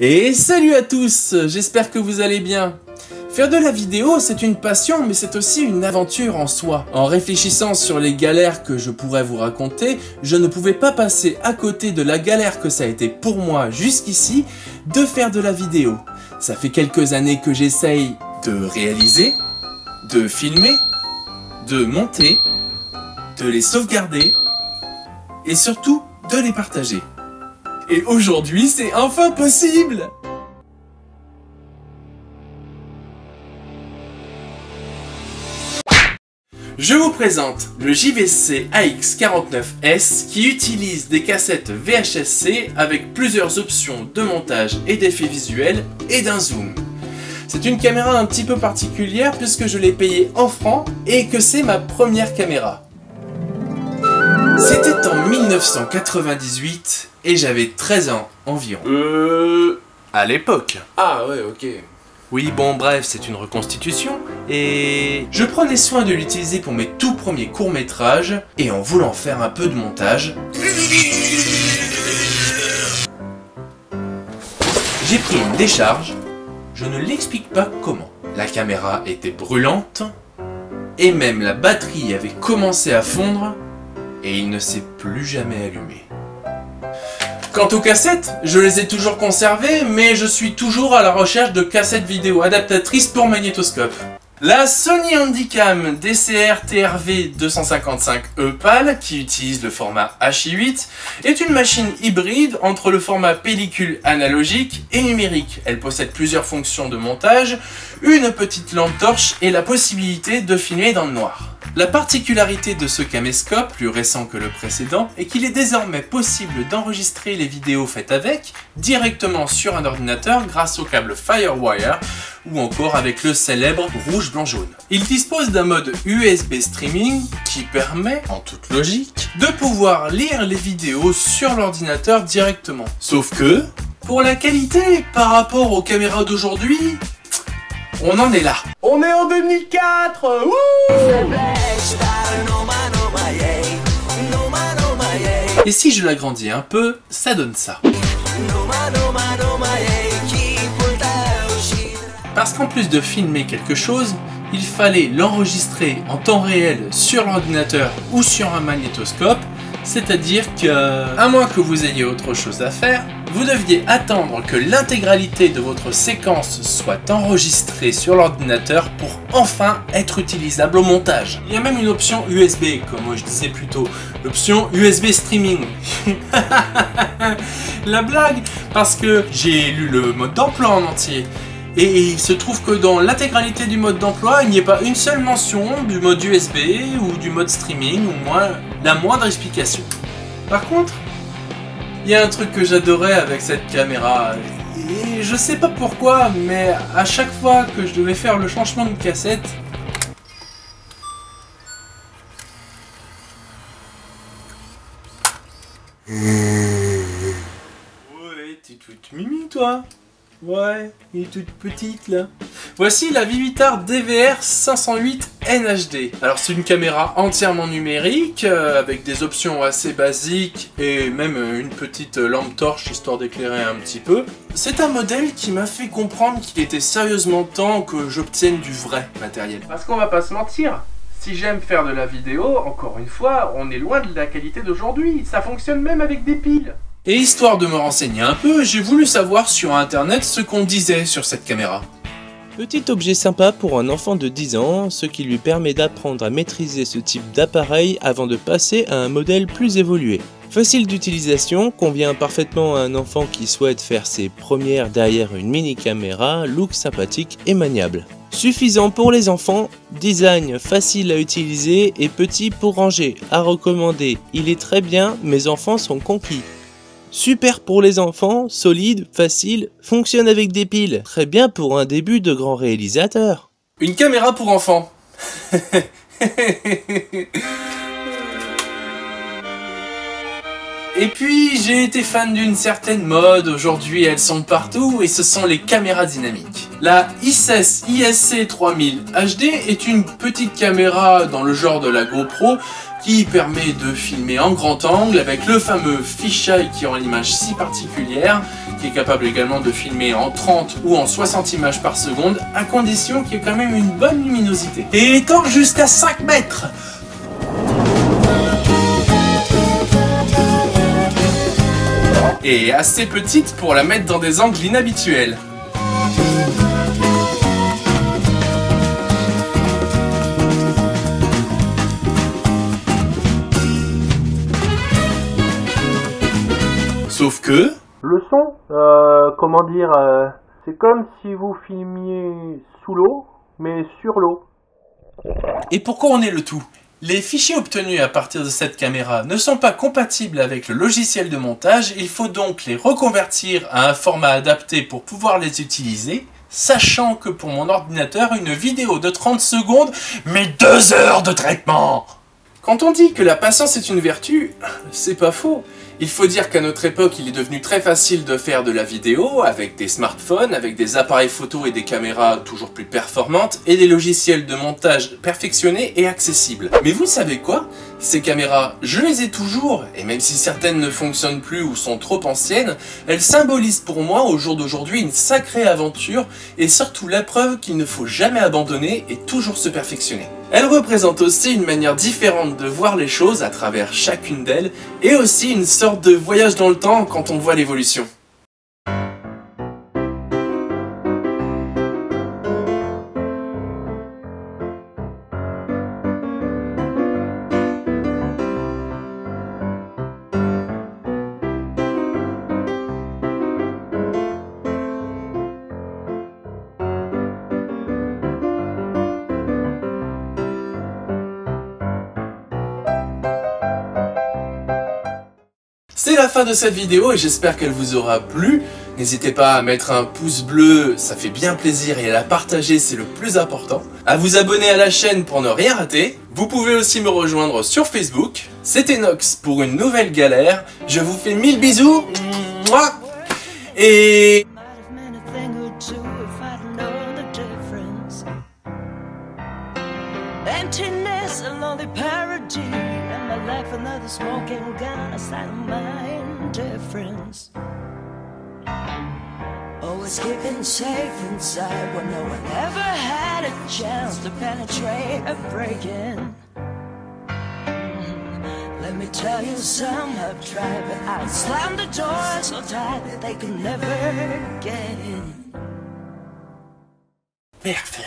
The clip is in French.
Et salut à tous, j'espère que vous allez bien. Faire de la vidéo, c'est une passion, mais c'est aussi une aventure en soi. En réfléchissant sur les galères que je pourrais vous raconter, je ne pouvais pas passer à côté de la galère que ça a été pour moi jusqu'ici de faire de la vidéo. Ça fait quelques années que j'essaye de réaliser, de filmer, de monter, de les sauvegarder et surtout de les partager. Et aujourd'hui, c'est enfin possible! Je vous présente le JVC AX49S qui utilise des cassettes VHS-C avec plusieurs options de montage et d'effets visuels et d'un zoom. C'est une caméra un petit peu particulière puisque je l'ai payée en francs et que c'est ma première caméra. C'était en 1998 et j'avais 13 ans environ. À l'époque. Ah ouais, ok. Oui, bon bref, c'est une reconstitution, et je prenais soin de l'utiliser pour mes tout premiers courts-métrages, et en voulant faire un peu de montage, j'ai pris une décharge, je ne l'explique pas comment. La caméra était brûlante, et même la batterie avait commencé à fondre, et il ne s'est plus jamais allumé. Quant aux cassettes, je les ai toujours conservées, mais je suis toujours à la recherche de cassettes vidéo adaptatrices pour magnétoscope. La Sony Handycam DCR TRV 255E PAL, qui utilise le format Hi8, est une machine hybride entre le format pellicule analogique et numérique. Elle possède plusieurs fonctions de montage, une petite lampe torche et la possibilité de filmer dans le noir. La particularité de ce caméscope, plus récent que le précédent, est qu'il est désormais possible d'enregistrer les vidéos faites avec directement sur un ordinateur grâce au câble FireWire ou encore avec le célèbre rouge blanc jaune. Il dispose d'un mode USB streaming qui permet, en toute logique, de pouvoir lire les vidéos sur l'ordinateur directement. Sauf que, pour la qualité par rapport aux caméras d'aujourd'hui, on en est là. On est en 2004. Wouh! Et si je l'agrandis un peu, ça donne ça. Parce qu'en plus de filmer quelque chose, il fallait l'enregistrer en temps réel sur l'ordinateur ou sur un magnétoscope, c'est-à-dire que, à moins que vous ayez autre chose à faire, vous deviez attendre que l'intégralité de votre séquence soit enregistrée sur l'ordinateur pour enfin être utilisable au montage. Il y a même une option USB, comme moi je disais plutôt, l'option USB streaming. La blague, parce que j'ai lu le mode d'emploi en entier. Et il se trouve que dans l'intégralité du mode d'emploi, il n'y a pas une seule mention du mode USB ou du mode streaming, ou moins la moindre explication. Par contre, il y a un truc que j'adorais avec cette caméra, et je sais pas pourquoi, mais à chaque fois que je devais faire le changement de cassette, ouais, t'es toute mimi toi. Ouais, il est toute petite là. Voici la Vivitar DVR 508 NHD. Alors c'est une caméra entièrement numérique, avec des options assez basiques et même une petite lampe torche histoire d'éclairer un petit peu. C'est un modèle qui m'a fait comprendre qu'il était sérieusement temps que j'obtienne du vrai matériel. Parce qu'on va pas se mentir, si j'aime faire de la vidéo, encore une fois, on est loin de la qualité d'aujourd'hui. Ça fonctionne même avec des piles. Et histoire de me renseigner un peu, j'ai voulu savoir sur internet ce qu'on disait sur cette caméra. Petit objet sympa pour un enfant de 10 ans, ce qui lui permet d'apprendre à maîtriser ce type d'appareil avant de passer à un modèle plus évolué. Facile d'utilisation, convient parfaitement à un enfant qui souhaite faire ses premières derrière une mini caméra, look sympathique et maniable. Suffisant pour les enfants, design facile à utiliser et petit pour ranger, à recommander. Il est très bien, mes enfants sont conquis. Super pour les enfants, solide, facile, fonctionne avec des piles. Très bien pour un début de grand réalisateur. Une caméra pour enfants. Et puis j'ai été fan d'une certaine mode, aujourd'hui elles sont partout et ce sont les caméras dynamiques. La ISS ISC 3000 HD est une petite caméra dans le genre de la GoPro qui permet de filmer en grand angle avec le fameux fisheye qui rend l'image si particulière, qui est capable également de filmer en 30 ou en 60 images par seconde, à condition qu'il y ait quand même une bonne luminosité. Et torque jusqu'à 5 mètres. Et assez petite pour la mettre dans des angles inhabituels. Sauf que... Le son, comment dire, c'est comme si vous filmiez sous l'eau, mais sur l'eau. Et pourquoi on est le tout ? Les fichiers obtenus à partir de cette caméra ne sont pas compatibles avec le logiciel de montage, il faut donc les reconvertir à un format adapté pour pouvoir les utiliser, sachant que pour mon ordinateur, une vidéo de 30 secondes met 2 heures de traitement. Quand on dit que la patience est une vertu, c'est pas faux. Il faut dire qu'à notre époque, il est devenu très facile de faire de la vidéo avec des smartphones, avec des appareils photo et des caméras toujours plus performantes et des logiciels de montage perfectionnés et accessibles. Mais vous savez quoi ? Ces caméras, je les ai toujours, et même si certaines ne fonctionnent plus ou sont trop anciennes, elles symbolisent pour moi au jour d'aujourd'hui une sacrée aventure et surtout la preuve qu'il ne faut jamais abandonner et toujours se perfectionner. Elles représentent aussi une manière différente de voir les choses à travers chacune d'elles et aussi une sorte de voyage dans le temps quand on voit l'évolution. C'est la fin de cette vidéo et j'espère qu'elle vous aura plu. N'hésitez pas à mettre un pouce bleu, ça fait bien plaisir, et à la partager, c'est le plus important. À vous abonner à la chaîne pour ne rien rater. Vous pouvez aussi me rejoindre sur Facebook. C'était Nox pour une nouvelle galère. Je vous fais 1000 bisous. Mouah. Et... Emptiness, a lonely parody, and my life another smoking gun, a sign of my indifference. Always keeping safe inside when no one ever had a chance to penetrate or break in. Let me tell you, some have tried, but I slammed the door so tight that they could never get in. Merde.